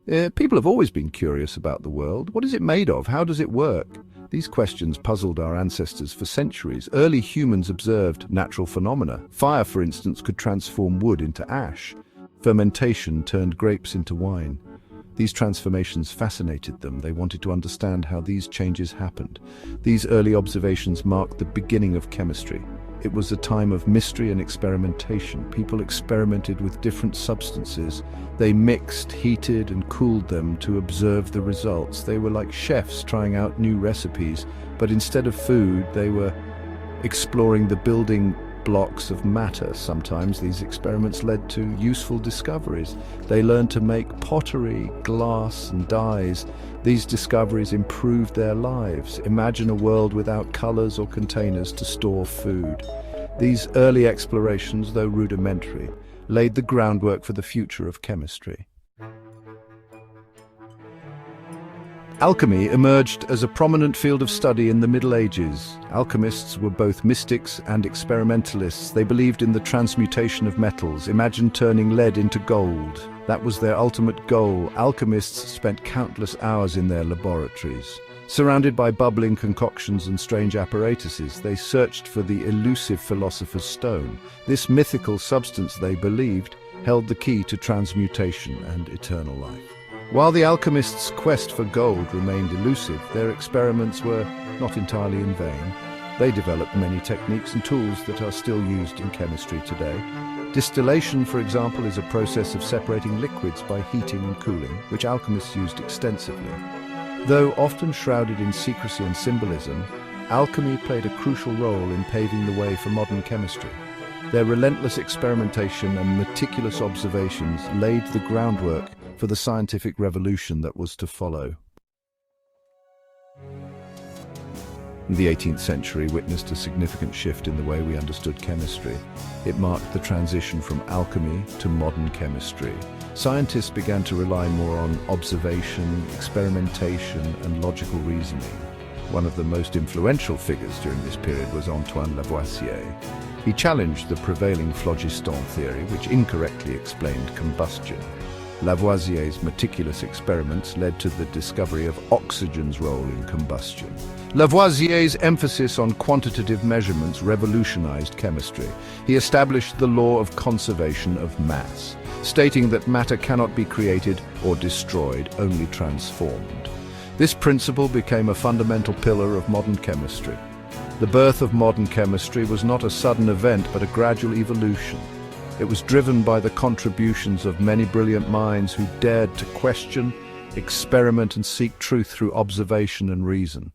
People have always been curious about the world. What is it made of? How does it work? These questions puzzled our ancestors for centuries. Early humans observed natural phenomena. Fire, for instance, could transform wood into ash. Fermentation turned grapes into wine. These transformations fascinated them. They wanted to understand how these changes happened. These early observations marked the beginning of chemistry. It was a time of mystery and experimentation. People experimented with different substances. They mixed, heated, and cooled them to observe the results. They were like chefs trying out new recipes, but instead of food, they were exploring the building blocks of matter. Sometimes these experiments led to useful discoveries. They learned to make pottery, glass, and dyes. These discoveries improved their lives. Imagine a world without colors or containers to store food. These early explorations, though rudimentary, laid the groundwork for the future of chemistry. Alchemy emerged as a prominent field of study in the Middle Ages. Alchemists were both mystics and experimentalists. They believed in the transmutation of metals. Imagine turning lead into gold. That was their ultimate goal. Alchemists spent countless hours in their laboratories. Surrounded by bubbling concoctions and strange apparatuses, they searched for the elusive philosopher's stone. This mythical substance, they believed, held the key to transmutation and eternal life. While the alchemists' quest for gold remained elusive, their experiments were not entirely in vain. They developed many techniques and tools that are still used in chemistry today. Distillation, for example, is a process of separating liquids by heating and cooling, which alchemists used extensively. Though often shrouded in secrecy and symbolism, alchemy played a crucial role in paving the way for modern chemistry. Their relentless experimentation and meticulous observations laid the groundwork for the scientific revolution that was to follow. The 18th century witnessed a significant shift in the way we understood chemistry. It marked the transition from alchemy to modern chemistry. Scientists began to rely more on observation, experimentation, and logical reasoning. One of the most influential figures during this period was Antoine Lavoisier. He challenged the prevailing phlogiston theory, which incorrectly explained combustion. Lavoisier's meticulous experiments led to the discovery of oxygen's role in combustion. Lavoisier's emphasis on quantitative measurements revolutionized chemistry. He established the law of conservation of mass, stating that matter cannot be created or destroyed, only transformed. This principle became a fundamental pillar of modern chemistry. The birth of modern chemistry was not a sudden event, but a gradual evolution. It was driven by the contributions of many brilliant minds who dared to question, experiment, and seek truth through observation and reason.